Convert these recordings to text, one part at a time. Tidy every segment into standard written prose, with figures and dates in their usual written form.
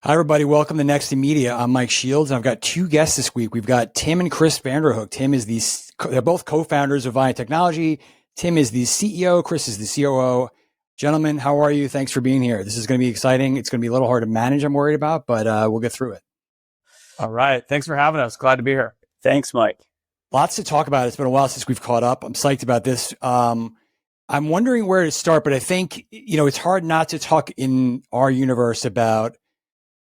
Hi, everybody. Welcome to Next to Media. I'm Mike Shields, and I've got two guests this week. We've got Tim and Chris Vanderhook. They're both co-founders of Viant Technology. Tim is the CEO. Chris is the COO. Gentlemen, how are you? Thanks for being here. This is going to be exciting. It's going to be a little hard to manage, I'm worried about, but we'll get through it. All right. Thanks for having us. Glad to be here. Thanks, Mike. Lots to talk about. It's been a while since we've caught up. I'm psyched about this. I'm wondering where to start, but I think, it's hard not to talk in our universe about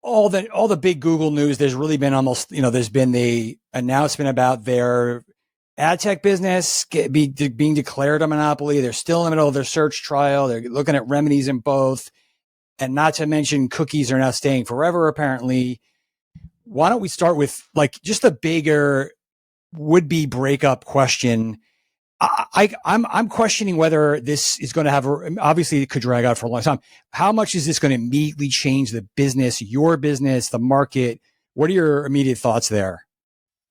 all the big Google news. There's really been almost, there's been the announcement about their ad tech business being declared a monopoly. They're still in the middle of their search trial. They're looking at remedies in both. And not to mention cookies are now staying forever, apparently. Why don't we start with just a bigger would-be breakup question? I'm questioning whether this is going to have, obviously it could drag out for a long time. How much is this going to immediately change the business, your business, the market? What are your immediate thoughts there?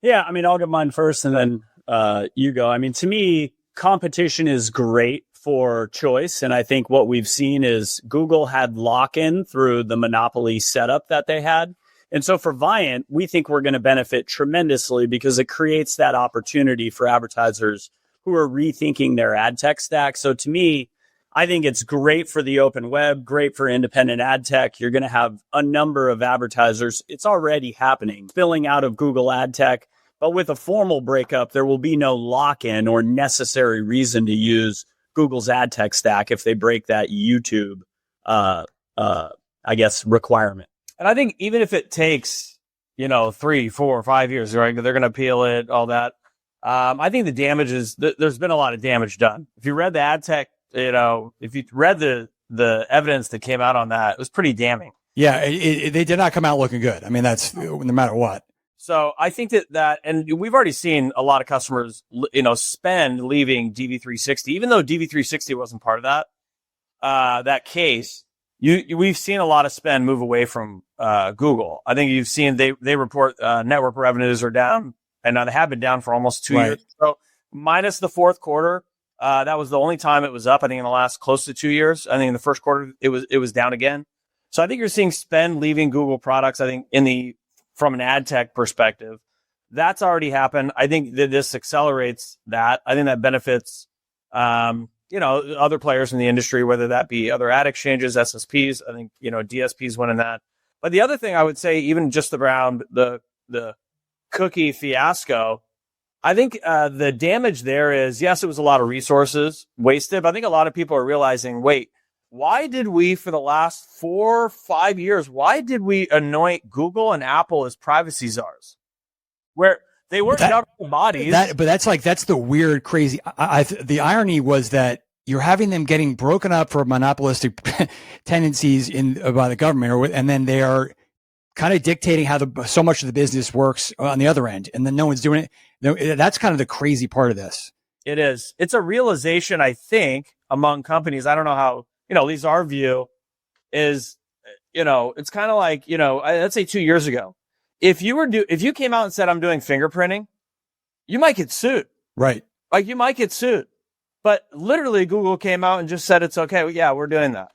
Yeah, I'll get mine first and then you go. To me, competition is great for choice. And I think what we've seen is Google had lock-in through the monopoly setup that they had. And so for Viant, we think we're going to benefit tremendously because it creates that opportunity for advertisers who are rethinking their ad tech stack. So to me, I think it's great for the open web, great for independent ad tech. You're going to have a number of advertisers. It's already happening, spilling out of Google ad tech. But with a formal breakup, there will be no lock-in or necessary reason to use Google's ad tech stack if they break that YouTube, requirement. And I think even if it takes, 3, 4, 5 years, right? They're going to appeal it, all that. I think the damage is there's been a lot of damage done. If you read the ad tech, if you read the evidence that came out on that, it was pretty damning. Yeah, they did not come out looking good. That's no matter what. So I think that, and we've already seen a lot of customers, spend leaving DV360, even though DV360 wasn't part of that case. We've seen a lot of spend move away from Google. I think you've seen they report network revenues are down. And they have been down for almost 2 years. So minus the fourth quarter, that was the only time it was up. I think in the last close to 2 years. I think in the first quarter it was down again. So I think you're seeing spend leaving Google products. I think from an ad tech perspective, that's already happened. I think that this accelerates that. I think that benefits other players in the industry, whether that be other ad exchanges, SSPs. I think DSPs winning that. But the other thing I would say, even just around the cookie fiasco, I think the damage there is, yes, it was a lot of resources wasted, but I think a lot of people are realizing, wait, why did we, for the last 4 or 5 years, why did we anoint Google and Apple as privacy czars? Where they weren't government bodies. That's the weird, crazy. The irony was that you're having them getting broken up for monopolistic tendencies by the government, and then they are kind of dictating how so much of the business works on the other end, and then no one's doing it. That's kind of the crazy part of this. It is. It's a realization, I think, among companies. I don't know how, at least our view is, it's kind of like, let's say 2 years ago, if you came out and said, I'm doing fingerprinting, you might get sued. Right. You might get sued. But literally Google came out and just said, it's okay. Yeah, we're doing that.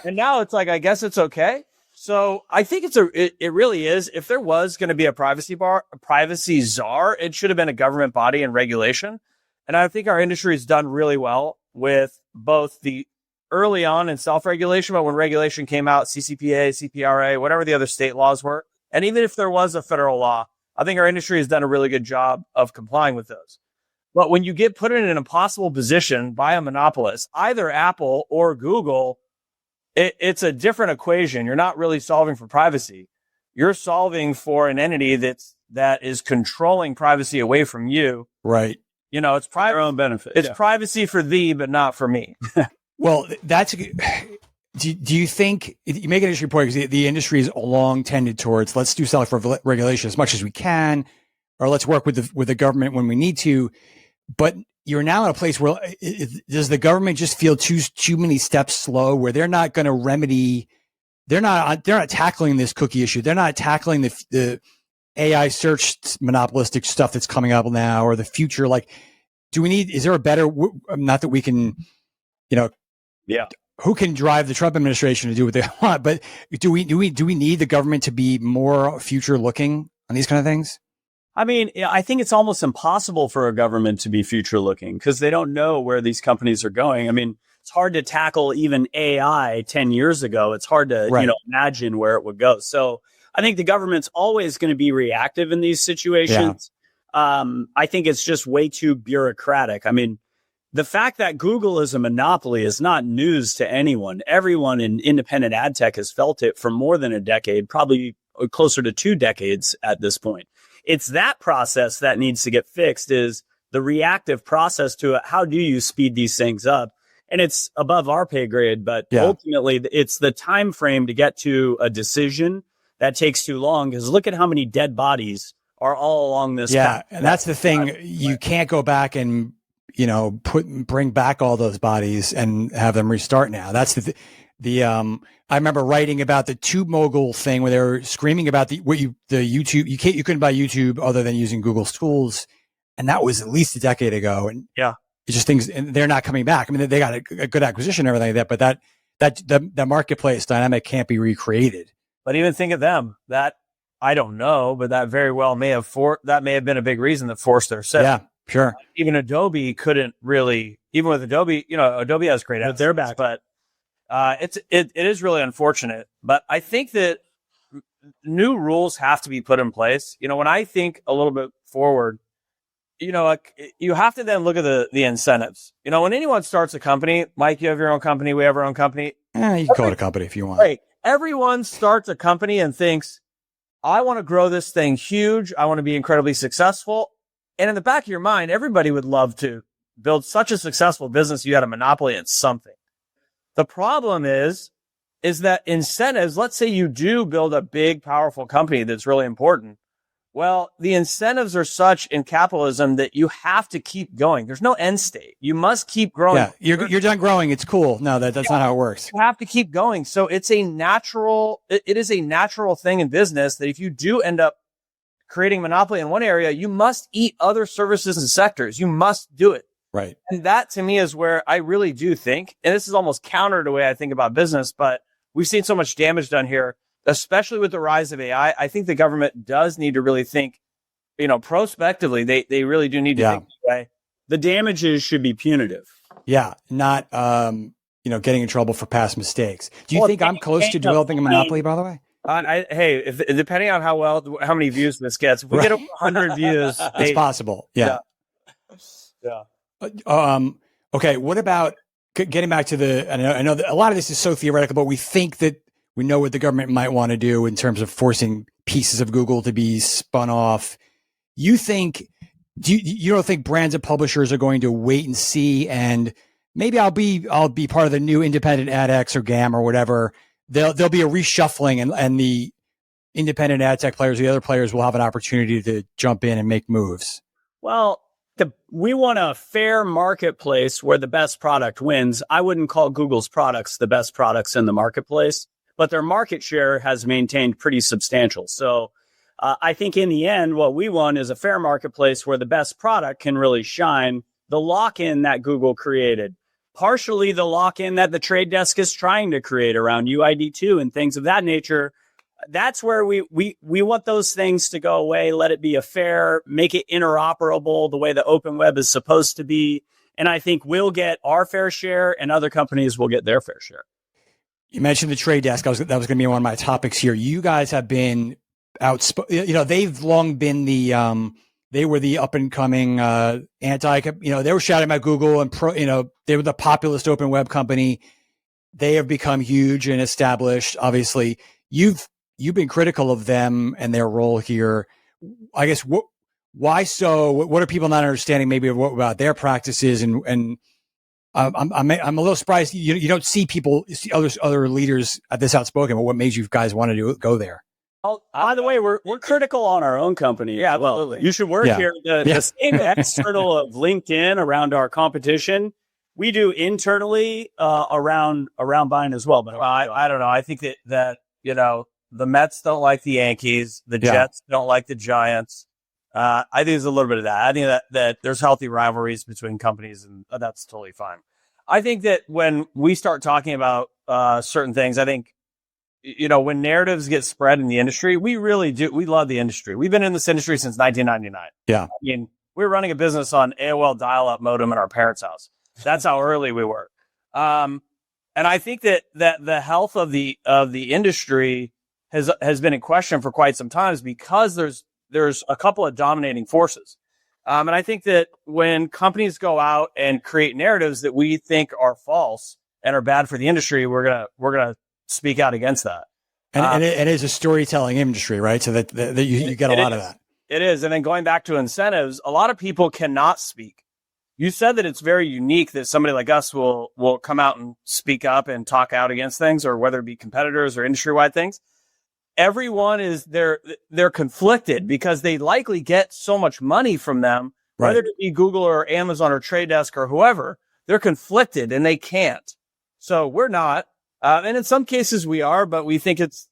And now it's I guess it's okay. So I think it really is. If there was going to be a privacy czar, it should have been a government body and regulation. And I think our industry has done really well with both the early on in self-regulation, but when regulation came out, CCPA, CPRA, whatever the other state laws were. And even if there was a federal law, I think our industry has done a really good job of complying with those. But when you get put in an impossible position by a monopolist, either Apple or Google, it's a different equation. You're not really solving for privacy. You're solving for an entity that is controlling privacy away from you. Right. It's private. Their own benefit. It's privacy for thee, but not for me. Well, do you think you make an interesting point, because the industry is long tended towards let's do self-regulation as much as we can, or let's work with the government when we need to. But you're now in a place where does the government just feel too many steps slow, where they're not going to remedy? They're not tackling this cookie issue. They're not tackling the AI search monopolistic stuff that's coming up now, or the future. Is there a better? Not that we can, Yeah. who can drive the Trump administration to do what they want. But do we need the government to be more future looking on these kind of things? I mean, I think it's almost impossible for a government to be future looking because they don't know where these companies are going. I mean, it's hard to tackle even AI 10 years ago. It's hard to, Right. imagine where it would go. So I think the government's always going to be reactive in these situations. I think it's just way too bureaucratic. I mean, the fact that Google is a monopoly is not news to anyone. Everyone in independent ad tech has felt it for more than a decade, probably closer to 2 decades at this point. It's that process that needs to get fixed, is the reactive process to it. How do you speed these things up? And it's above our pay grade, but ultimately it's the time frame to get to a decision that takes too long, because look at how many dead bodies are all along this path. And that's the thing. You can't go back and, bring back all those bodies and have them restart now. That's I remember writing about the Tube Mogul thing where they were screaming about the YouTube. You couldn't buy YouTube other than using Google's tools. And that was at least a decade ago. And it's just things, and they're not coming back. I mean, they got a good acquisition and everything like that, but the marketplace dynamic can't be recreated. But even think of them, that I don't know, but that very well may have been a big reason that forced their sale. Yeah, sure. Even Adobe couldn't really, even with Adobe, Adobe has great assets, they're back. But it is really unfortunate. But I think that new rules have to be put in place. When I think a little bit forward, you have to then look at the incentives. When anyone starts a company, Mike, you have your own company, we have our own company. You can call it a company if you want. Right. Everyone starts a company and thinks, I want to grow this thing huge. I want to be incredibly successful. And in the back of your mind, everybody would love to build such a successful business. You had a monopoly in something. The problem is that incentives, let's say you do build a big, powerful company that's really important. Well, the incentives are such in capitalism that you have to keep going. There's no end state. You must keep growing. Yeah, you're done growing. It's cool. No, that's not how it works. You have to keep going. So it is a natural thing in business that if you do end up creating monopoly in one area, you must eat other services and sectors. You must do it. Right. And that to me is where I really do think, and this is almost counter to the way I think about business, but we've seen so much damage done here, especially with the rise of AI. I think the government does need to really think, prospectively. They really do need to think this way. The damages should be punitive. Yeah. Not, getting in trouble for past mistakes. Do you think I'm close to developing a monopoly, by the way? Depending on how many views this gets, if we get 100 views, it's possible. Yeah. Okay. What about getting back to I know that a lot of this is so theoretical, but we think that we know what the government might want to do in terms of forcing pieces of Google to be spun off. You don't think brands and publishers are going to wait and see, and maybe I'll be part of the new independent AdX or GAM or whatever. There'll be a reshuffling, and the independent ad tech players, the other players, will have an opportunity to jump in and make moves. Well, we want a fair marketplace where the best product wins. I wouldn't call Google's products the best products in the marketplace, but their market share has maintained pretty substantial. So I think in the end, what we want is a fair marketplace where the best product can really shine. The lock-in that Google created, partially the lock-in that the Trade Desk is trying to create around UID2 and things of that nature. That's where we want those things to go away. Let it be a fair, make it interoperable the way the open web is supposed to be. And I think we'll get our fair share and other companies will get their fair share. You mentioned the Trade Desk. That was going to be one of my topics here. You guys have been outspoken. They've long been they were the up and coming anti. They were shouting about Google and they were the populist open web company. They have become huge and established. Obviously, you've been critical of them and their role here. I guess why so? What are people not understanding? Maybe about their practices and. I'm a little surprised you don't see other leaders at this outspoken. But what made you guys want to go there? By the way, we're critical on our own company. Yeah, absolutely. Well, you should work here. The same external of LinkedIn around our competition, we do internally around buying as well. But I don't know. I think that the Mets don't like the Yankees, the Jets don't like the Giants. I think there's a little bit of that. I think that there's healthy rivalries between companies, and that's totally fine. I think that when we start talking about certain things, I think, when narratives get spread in the industry, we really do. We love the industry. We've been in this industry since 1999. Yeah. I mean, we were running a business on AOL dial-up modem in our parents' house. That's how early we were. And I think that the health of the industry has been in question for quite some time because there's a couple of dominating forces. And I think that when companies go out and create narratives that we think are false and are bad for the industry, we're gonna speak out against that. And it is a storytelling industry, right? So that you get a lot of that. It is. And then going back to incentives, a lot of people cannot speak. You said that it's very unique that somebody like us will come out and speak up and talk out against things, or whether it be competitors or industry-wide things. Everyone they're conflicted because they likely get so much money from them, right, whether it be Google or Amazon or Trade Desk or whoever. They're conflicted and they can't. So we're not. And in some cases we are, but we think it's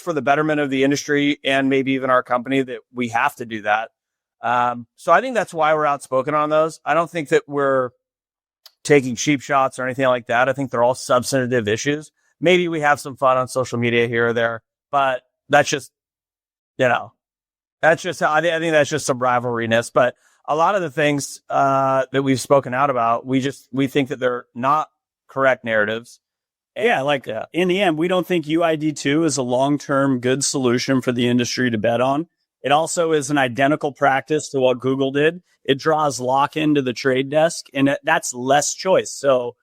for the betterment of the industry and maybe even our company that we have to do that. So I think that's why we're outspoken on those. I don't think that we're taking cheap shots or anything like that. I think they're all substantive issues. Maybe we have some fun on social media here or there, but that's just, that's just how I think that's just some rivalryness. But a lot of the things that we've spoken out about, we think that they're not correct narratives. In the end, we don't think UID2 is a long-term good solution for the industry to bet on. It also is an identical practice to what Google did. It draws lock-in to the trade desk, and that's less choice. So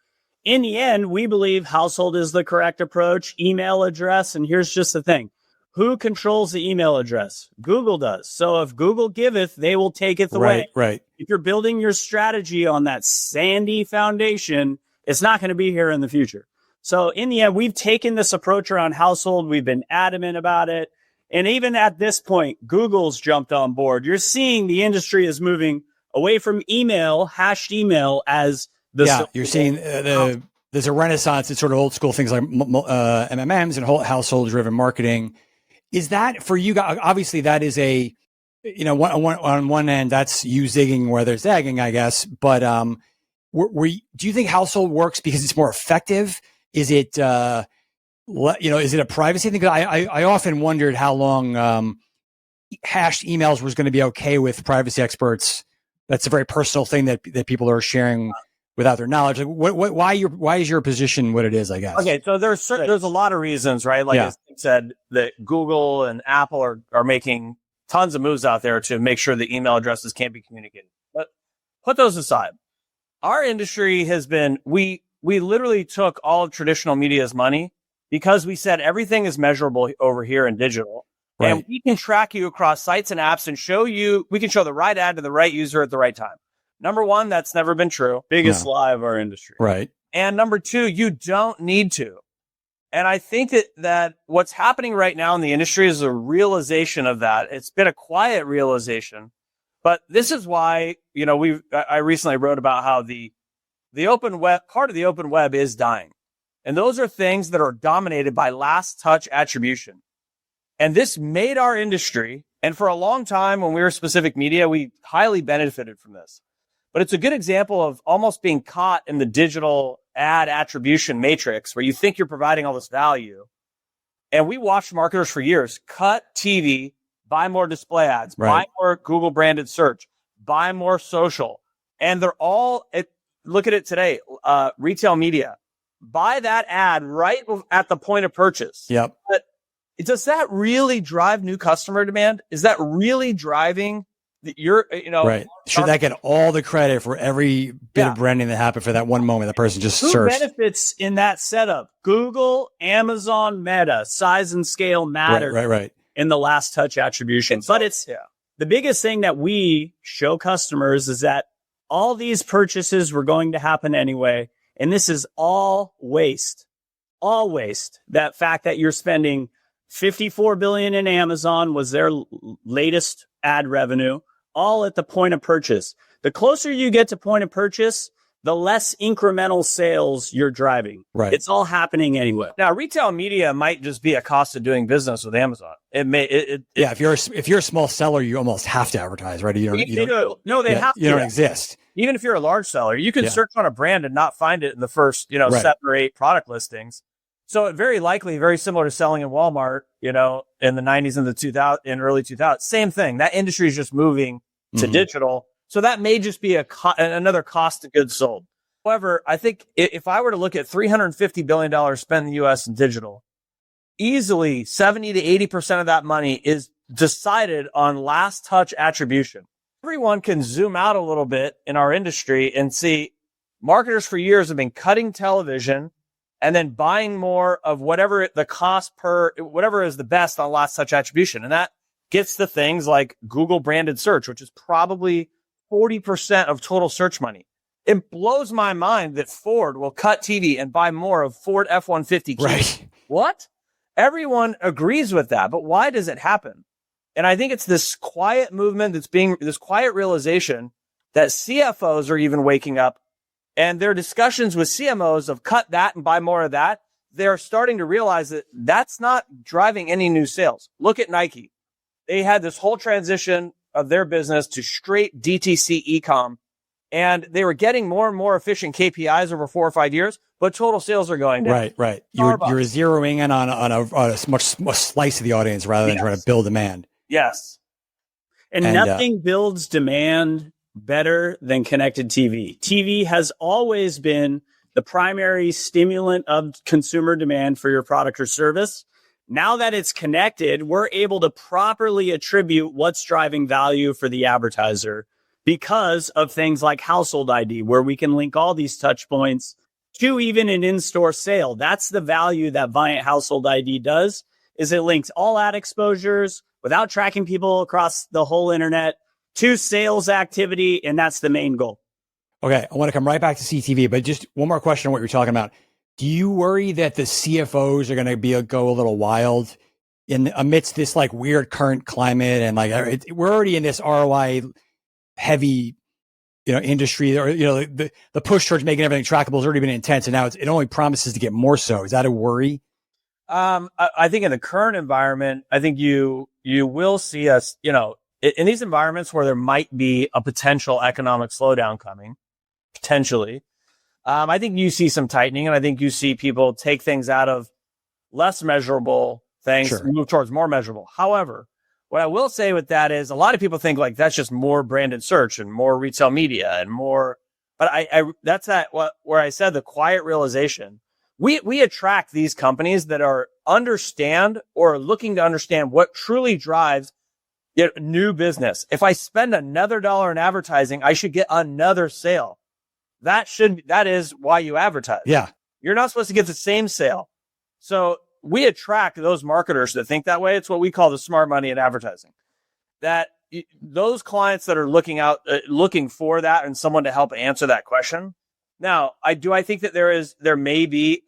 in the end, we believe household is the correct approach, email address. And here's just the thing. Who controls the email address? Google does. So if Google giveth, they will taketh away. Right. If you're building your strategy on that sandy foundation, it's not going to be here in the future. So in the end, we've taken this approach around household. We've been adamant about it. And even at this point, Google's jumped on board. You're seeing the industry is moving away from email, hashed email as the... You're seeing there's a renaissance in sort of old school things like MMMs and whole household-driven marketing. Is that for you guys? Obviously, that is a, on one end, that's you zigging where there's zagging, I guess. But do you think household works because it's more effective? Is it, is it a privacy thing? I often wondered how long hashed emails was going to be okay with privacy experts. That's a very personal thing that people are sharing without their knowledge. Like, why is your position what it is, I guess? Okay, so there's a lot of reasons, right? Like I said, that Google and Apple are making tons of moves out there to make sure the email addresses can't be communicated. But put those aside. Our industry has been, we literally took all of traditional media's money because we said everything is measurable over here in digital. Right. And we can track you across sites and apps and we can show the right ad to the right user at the right time. Number one, that's never been true. Biggest lie of our industry. Right. And number two, you don't need to. And I think that what's happening right now in the industry is a realization of that. It's been a quiet realization, but this is why, I recently wrote about how the open web, part of the open web is dying. And those are things that are dominated by last touch attribution. And this made our industry, and for a long time when we were specific media, we highly benefited from this. But it's a good example of almost being caught in the digital ad attribution matrix where you think you're providing all this value. And we watched marketers for years cut TV, buy more display ads, buy more Google branded search, buy more social. And they're all, look at it today, retail media. Buy that ad right at the point of purchase. Yep. But does that really drive new customer demand? Is that really driving right? Should that get all the credit for every bit of branding that happened for that one moment? That person just Who benefits in that setup? Google, Amazon, Meta, size and scale matter. Right. In the last touch attribution. But it's the biggest thing that we show customers is that all these purchases were going to happen anyway. And this is all waste. All waste. That fact that you're spending $54 billion in Amazon was their latest ad revenue, all at the point of purchase. The closer you get to point of purchase, the less incremental sales you're driving. Right. It's all happening anyway. Now, retail media might just be a cost of doing business with Amazon. If you're a small seller, you almost have to advertise, right? You don't have to. You don't exist. even if you're a large seller, you can search on a brand and not find it in the first, 7 or 8 product listings. So it very likely, very similar to selling in Walmart, in the 90s and the 2000 in early 2000s. Same thing. That industry is just moving to digital. So that may just be another cost of goods sold. However, I think if I were to look at $350 billion spent in the U.S. in digital, easily 70 to 80% of that money is decided on last touch attribution. Everyone can zoom out a little bit in our industry and see marketers for years have been cutting television and then buying more of whatever the cost per, whatever is the best on last touch attribution. And that gets to things like Google branded search, which is probably 40% of total search money. It blows my mind that Ford will cut TV and buy more of Ford F-150. Right. What? Everyone agrees with that, but why does it happen? And I think it's this quiet movement this quiet realization that CFOs are even waking up, and their discussions with CMOs of cut that and buy more of that. They're starting to realize that that's not driving any new sales. Look at Nike. They had this whole transition of their business to straight DTC e-com, and they were getting more and more efficient KPIs over 4 or 5 years, but total sales are going down. Right. You're zeroing in on a much slice of the audience rather than trying to build demand. Yes. And nothing builds demand better than connected TV. TV has always been the primary stimulant of consumer demand for your product or service. Now that it's connected, we're able to properly attribute what's driving value for the advertiser because of things like Household ID, where we can link all these touch points to even an in-store sale. That's the value that Viant Household ID does, is it links all ad exposures without tracking people across the whole internet to sales activity, and that's the main goal. Okay, I want to come right back to CTV, but just one more question on what you're talking about. Do you worry that the CFOs are going to go a little wild amidst this like weird current climate, and like we're already in this ROI heavy, industry, or the push towards making everything trackable has already been intense, and now it only promises to get more so. Is that a worry? I think in the current environment, I think you will see us, in these environments where there might be a potential economic slowdown coming, potentially. I think you see some tightening, and I think you see people take things out of less measurable things, move towards more measurable. However, what I will say with that is a lot of people think like that's just more branded search and more retail media and more, but where I said the quiet realization. We attract these companies that are understand or looking to understand what truly drives new business. If I spend another dollar in advertising, I should get another sale. That is why you advertise. Yeah. You're not supposed to get the same sale. So we attract those marketers that think that way. It's what we call the smart money in advertising. That those clients that are looking for that and someone to help answer that question. Now, I think that there may be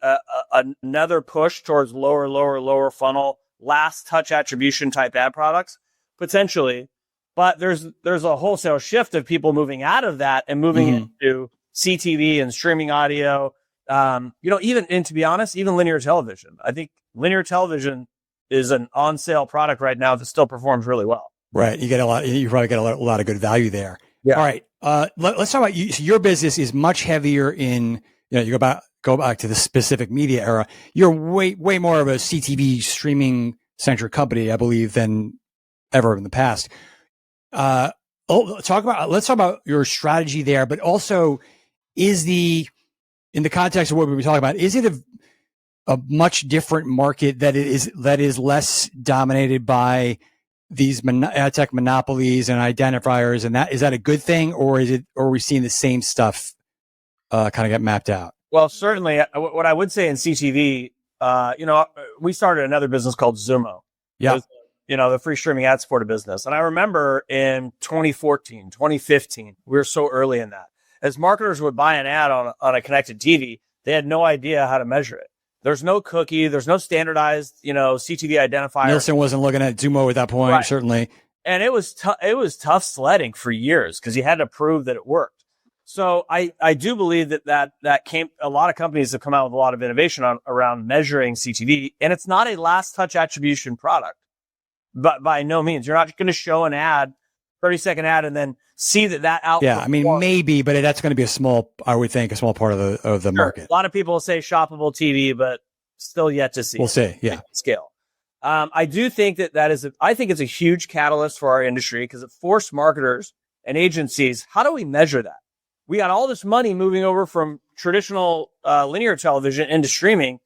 another push towards lower funnel, last touch attribution type ad products, potentially. But there's a wholesale shift of people moving out of that and moving into CTV and streaming audio. And to be honest, even linear television. I think linear television is an on sale product right now that still performs really well. Right. You probably get a lot of good value there. Yeah. All right. Let's talk about you. So your business is much heavier in, you go back to the specific media era. You're way more of a CTV streaming centric company, I believe, than ever in the past. Let's talk about your strategy there, but also in the context of what we were talking about, is it a much different market that is less dominated by these ad tech monopolies and identifiers, and is that a good thing, or are we seeing the same stuff kind of get mapped out? Well, certainly, what I would say in CTV, we started another business called Zumo. Yeah. The free streaming ad supported business. And I remember in 2014, 2015, we were so early in that. As marketers would buy an ad on a connected TV, they had no idea how to measure it. There's no cookie. There's no standardized, CTV identifier. Nielsen wasn't looking at Zumo at that point, right. Certainly. And it was tough sledding for years because you had to prove that it worked. So I do believe that came, a lot of companies have come out with a lot of innovation around measuring CTV, and it's not a last touch attribution product, but by no means. You're not going to show an ad 30-second ad and then see that output. Yeah, I mean, maybe, but that's going to be I would think, a small part of the market. A lot of people say shoppable TV, but still yet to see. We'll see. Yeah. Scale. I do think I think it's a huge catalyst for our industry because it forced marketers and agencies. How do we measure that? We got all this money moving over from traditional linear television into streaming,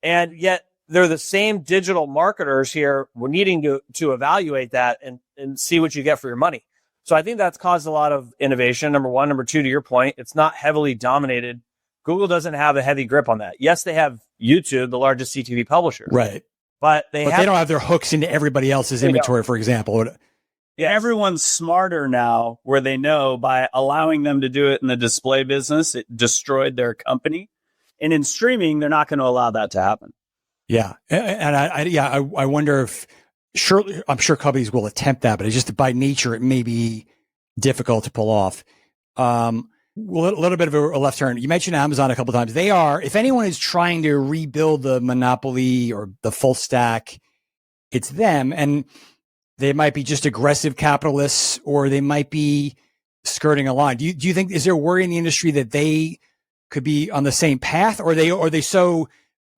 and yet they're the same digital marketers here. We're needing to evaluate that and see what you get for your money. So I think that's caused a lot of innovation. Number one. Number two, to your point, it's not heavily dominated. Google doesn't have a heavy grip on that. Yes, they have YouTube, the largest CTV publisher. Right. But they don't have their hooks into everybody else's inventory, for example. Yeah, everyone's smarter now where they know by allowing them to do it in the display business, it destroyed their company. And in streaming, they're not going to allow that to happen. Yeah. And I wonder if I'm sure companies will attempt that, but it's just by nature, it may be difficult to pull off. A little bit of a left turn. You mentioned Amazon a couple of times. They are, if anyone is trying to rebuild the monopoly or the full stack, it's them. And they might be just aggressive capitalists, or they might be skirting a line. Do you think, is there worry in the industry that they could be on the same path, or are they so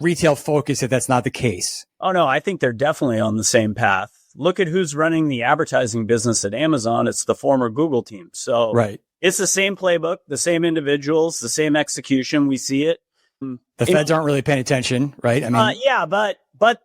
retail focused that that's not the case? Oh no, I think they're definitely on the same path. Look at who's running the advertising business at Amazon. It's the former Google team. So right. It's the same playbook, the same individuals, the same execution. We see it. The feds aren't really paying attention, right? I mean, yeah, but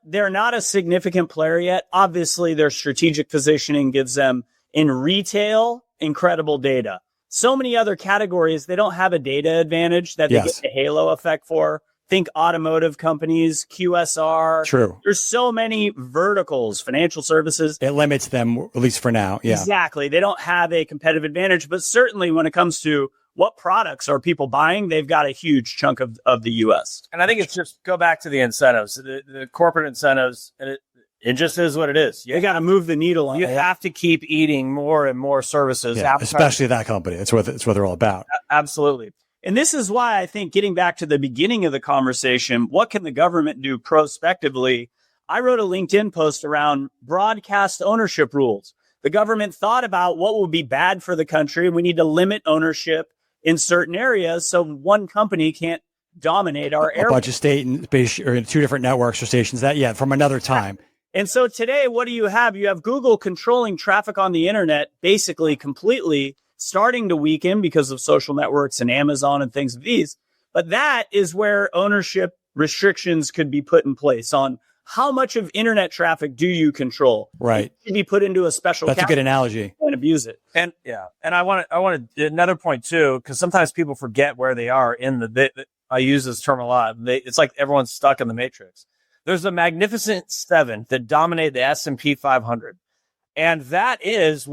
they're not a significant player yet. Obviously, their strategic positioning gives them in retail incredible data. So many other categories, they don't have a data advantage that they get the halo effect for. Think automotive companies, QSR. True. There's so many verticals, financial services. It limits them, at least for now. Yeah. Exactly. They don't have a competitive advantage, but certainly when it comes to what products are people buying, they've got a huge chunk of the U.S. And I think it's just go back to the incentives, the corporate incentives, and it just is what it is. You got to move the needle on You it. have to keep eating more and more services. Yeah, especially that company. That's what they're all about. Absolutely. And this is why I think, getting back to the beginning of the conversation, what can the government do prospectively? I wrote a LinkedIn post around broadcast ownership rules. The government thought about what would be bad for the country. We need to limit ownership in certain areas so one company can't dominate our area. A bunch of state and or two different networks or stations from another time. And so today, what do you have? You have Google controlling traffic on the internet, basically completely, starting to weaken because of social networks and Amazon and things of these. But that is where ownership restrictions could be put in place on how much of internet traffic do you control? Right. It should be put into a special That's a good analogy. And abuse it. And I want another point too, because sometimes people forget where they are in I use this term a lot. It's like everyone's stuck in the matrix. There's a magnificent seven that dominate the S&P 500. And that is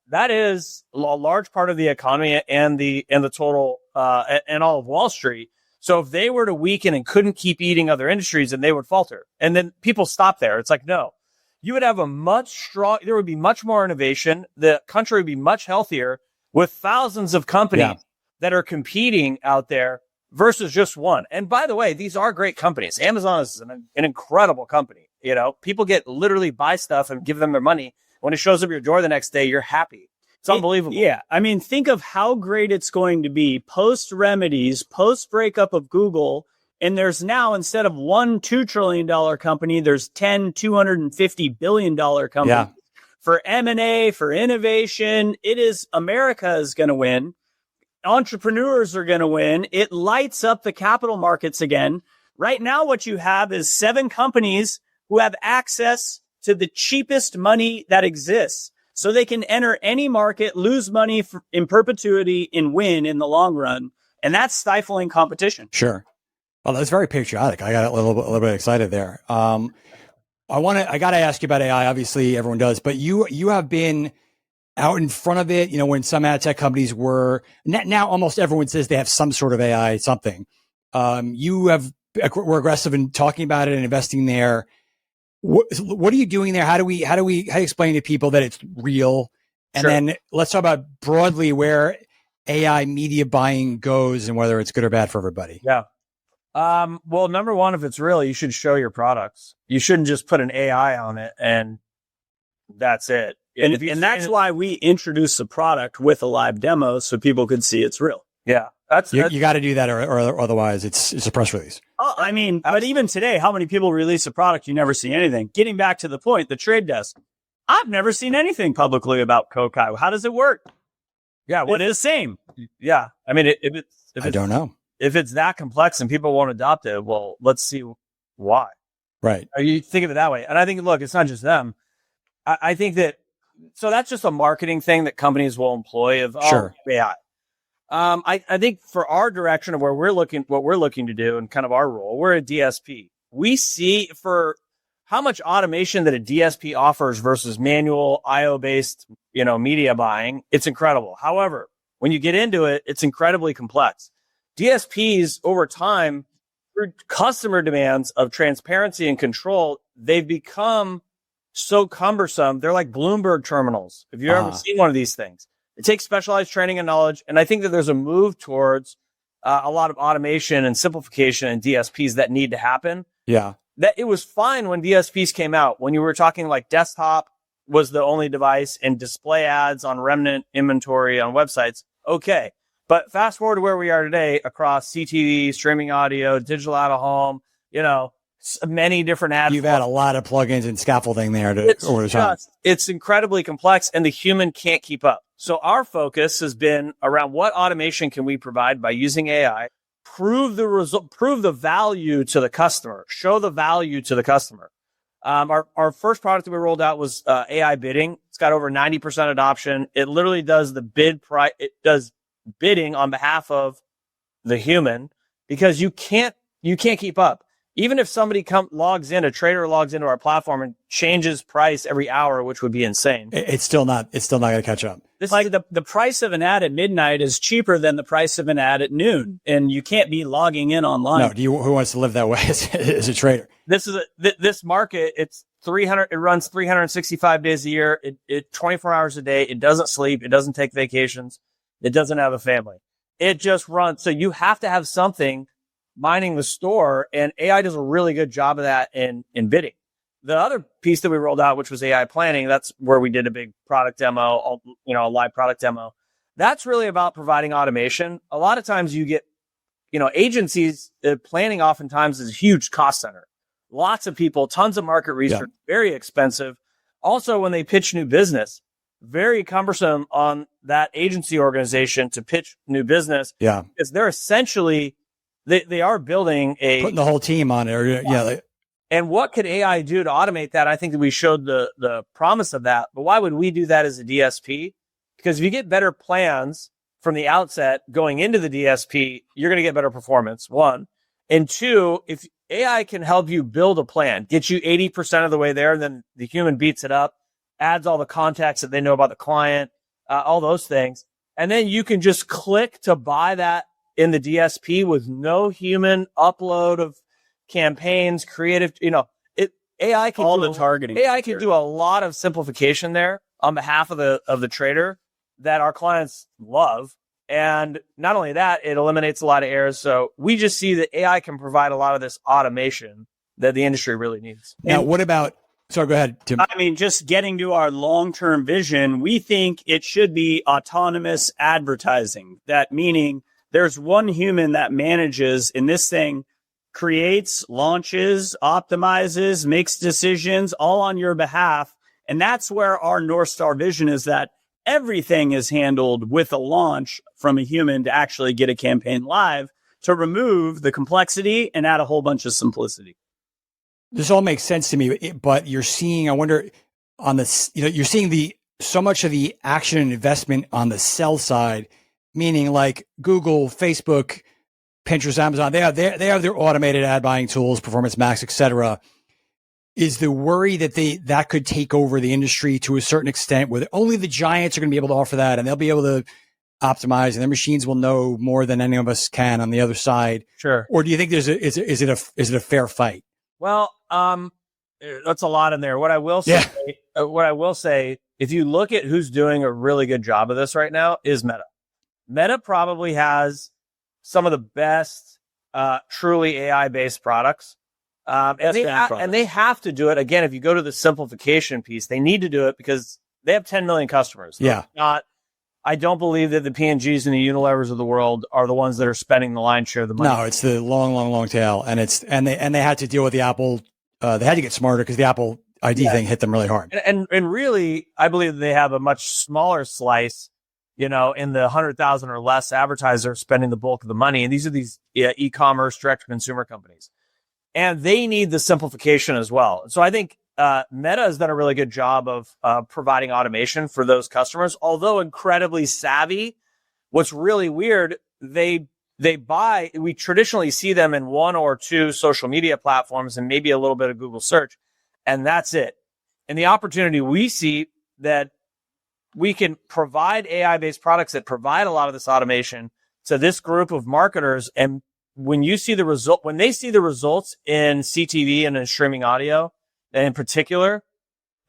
that is a large part of the economy and the total, and all of Wall Street. So if they were to weaken and couldn't keep eating other industries, then they would falter. And then people stop there. It's like, no, you would have there would be much more innovation. The country would be much healthier with thousands of companies that are competing out there versus just one. And by the way, these are great companies. Amazon is an incredible company. You know, people literally buy stuff and give them their money. When it shows up your door the next day, you're happy. It's unbelievable. Yeah. I mean, think of how great it's going to be post remedies, post breakup of Google. And there's now, instead of one $2 trillion company, there's 10 $250 billion companies. Yeah. For M&A, for innovation, America is going to win. Entrepreneurs are going to win. It lights up the capital markets again. Right now, what you have is 7 companies who have access to the cheapest money that exists. So they can enter any market, lose money in perpetuity, and win in the long run. And that's stifling competition. Sure. Well, that's very patriotic. I got a little bit excited there. I got to ask you about AI. Obviously, everyone does, but you have been out in front of it. You know, when some ad tech companies were now, almost everyone says they have some sort of AI something. We're aggressive in talking about it and investing there. What are you doing there? How do you explain to people that it's real? And then let's talk about broadly where AI media buying goes and whether it's good or bad for everybody. Yeah. Well, number one, if it's real, you should show your products. You shouldn't just put an AI on it and that's it. And that's why we introduced the product with a live demo so people could see it's real. Yeah. You got to do that or otherwise it's a press release. Oh, I mean, but even today, how many people release a product, you never see anything? Getting back to the point, the trade desk. I've never seen anything publicly about Kokai. How does it work? Yeah. It is same. Yeah. I mean, I don't know. If it's that complex and people won't adopt it, well, let's see why. Right. Or you think of it that way. And I think, look, it's not just them. I think that, so that's just a marketing thing that companies will employ of Sure. AI. I think for our direction of what we're looking to do and kind of our role, we're a DSP. We see for how much automation that a DSP offers versus manual IO based, media buying, it's incredible. However, when you get into it, it's incredibly complex. DSPs over time, through customer demands of transparency and control, they've become so cumbersome. They're like Bloomberg terminals. If you've ever seen one of these things, it takes specialized training and knowledge. And I think that there's a move towards a lot of automation and simplification in DSPs that need to happen. Yeah. That it was fine when DSPs came out, when you were talking like desktop was the only device and display ads on remnant inventory on websites. Okay. But fast forward to where we are today across CTV, streaming audio, digital out of home, many different ads. You've had a lot of plugins and scaffolding there over the time. It's incredibly complex and the human can't keep up. So our focus has been around what automation can we provide by using AI, prove the value to the customer, show the value to the customer. Our first product that we rolled out was AI bidding. It's got over 90% adoption. It literally does the bid price. It does bidding on behalf of the human because you can't keep up. Even if somebody a trader logs into our platform and changes price every hour, which would be insane. It's still not going to catch up. This like the price of an ad at midnight is cheaper than the price of an ad at noon, and you can't be logging in online. No, who wants to live that way as a trader? This market. It's 300. It runs 365 days a year. It 24 hours a day. It doesn't sleep. It doesn't take vacations. It doesn't have a family. It just runs. So you have to have something mining the store, and AI does a really good job of that in bidding. The other piece that we rolled out, which was AI planning, that's where we did a big product demo, a live product demo. That's really about providing automation. A lot of times you get, agencies, planning oftentimes is a huge cost center. Lots of people, tons of market research, very expensive. Also, when they pitch new business, very cumbersome on that agency organization to pitch new business. Yeah. Because they're essentially, they are building putting the whole team on it. And what could AI do to automate that? I think that we showed the promise of that. But why would we do that as a DSP? Because if you get better plans from the outset going into the DSP, you're going to get better performance, one. And two, if AI can help you build a plan, get you 80% of the way there, and then the human beats it up, adds all the context that they know about the client, all those things. And then you can just click to buy that in the DSP with no human upload of campaigns, creative, AI can all the targeting. AI can do a lot of simplification there on behalf of the trader that our clients love. And not only that, it eliminates a lot of errors. So we just see that AI can provide a lot of this automation that the industry really needs. Now, what about, sorry, go ahead, Tim. I mean, just getting to our long-term vision, we think it should be autonomous advertising. That meaning there's one human that manages, and this thing creates, launches, optimizes, makes decisions all on your behalf. And that's where our North Star vision is, that everything is handled with a launch from a human to actually get a campaign live, to remove the complexity and add a whole bunch of simplicity. This all makes sense to me, but you're seeing, I wonder on this, you're seeing so much of the action and investment on the sell side, meaning like Google, Facebook, Pinterest, Amazon, they have their automated ad buying tools, Performance Max, et cetera. Is the worry that that could take over the industry to a certain extent, where only the giants are going to be able to offer that, and they'll be able to optimize, and their machines will know more than any of us can on the other side? Sure. Or do you think is it a fair fight? Well, that's a lot in there. What I will say, if you look at who's doing a really good job of this right now, is Meta. Meta probably has some of the best, truly AI-based products. And they have to do it. Again, if you go to the simplification piece, they need to do it because They have 10 million customers. Yeah. I don't believe that the P&Gs and the Unilevers of the world are the ones that are spending the lion's share of the money. No, it's the long tail, and they had to deal with the Apple. They had to get smarter because the Apple ID thing hit them really hard. And really, I believe they have a much smaller slice. In the 100,000 or less advertisers spending the bulk of the money, and these are e-commerce direct to consumer companies, and they need the simplification as well. So I think Meta has done a really good job of providing automation for those customers, although incredibly savvy. What's really weird, we traditionally see them in one or two social media platforms and maybe a little bit of Google search, and that's it. And the opportunity we see that we can provide AI-based products that provide a lot of this automation to this group of marketers. And when they see the results in CTV and in streaming audio, and in particular,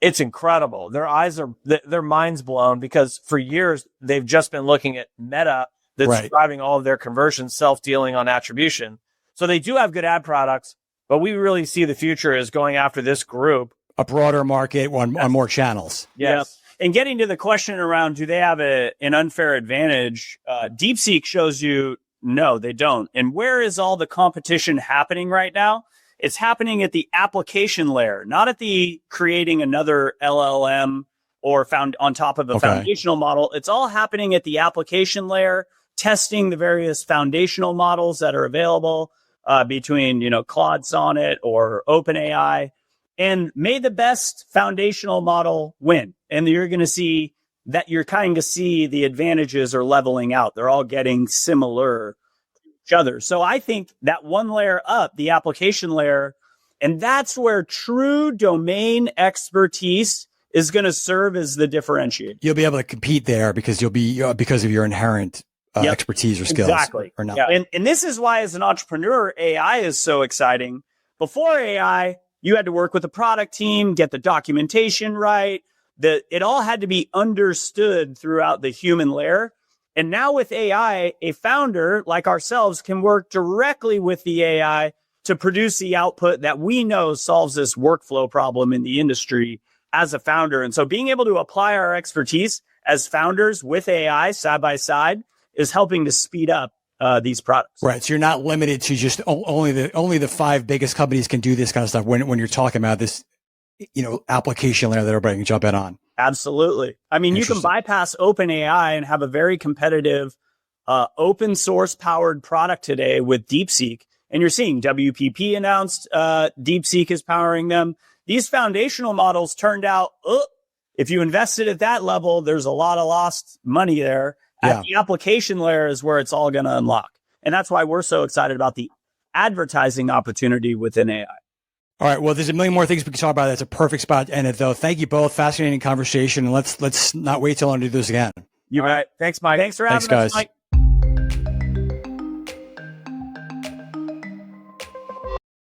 it's incredible. Their minds blown, because for years they've just been looking at Meta that's driving all of their conversions, self-dealing on attribution. So they do have good ad products, but we really see the future as going after this group. A broader market on more channels. Yes. And getting to the question around, do they have an unfair advantage? DeepSeek shows you, no, they don't. And where is all the competition happening right now? It's happening at the application layer, not at the creating another LLM or found on top of a foundational model. It's all happening at the application layer, testing the various foundational models that are available between, Claude Sonnet or OpenAI. And may the best foundational model win. And you're going to see that you're kind of see the advantages are leveling out. They're all getting similar to each other. So I think that one layer up, the application layer, and that's where true domain expertise is going to serve as the differentiator. You'll be able to compete there because because of your inherent expertise or skills. Exactly. Or not. Yeah. And this is why, as an entrepreneur, AI is so exciting. Before AI, you had to work with the product team, get the documentation right. It all had to be understood throughout the human layer. And now with AI, a founder like ourselves can work directly with the AI to produce the output that we know solves this workflow problem in the industry as a founder. And so being able to apply our expertise as founders with AI side by side is helping to speed up these products. Right. So you're not limited to just only the 5 biggest companies can do this kind of stuff when you're talking about this, application layer that everybody can jump in on. Absolutely. I mean, you can bypass OpenAI and have a very competitive, open source powered product today with DeepSeek. And you're seeing WPP announced, DeepSeek is powering them. These foundational models turned out, if you invested at that level, there's a lot of lost money there. At the application layer is where it's all going to unlock. And that's why we're so excited about the advertising opportunity within AI. All right. Well, there's a million more things we can talk about. That's a perfect spot to end it, though. Thank you both. Fascinating conversation. And let's not wait till I do this again. All right. Thanks, Mike. Thanks for having us, guys. Mike.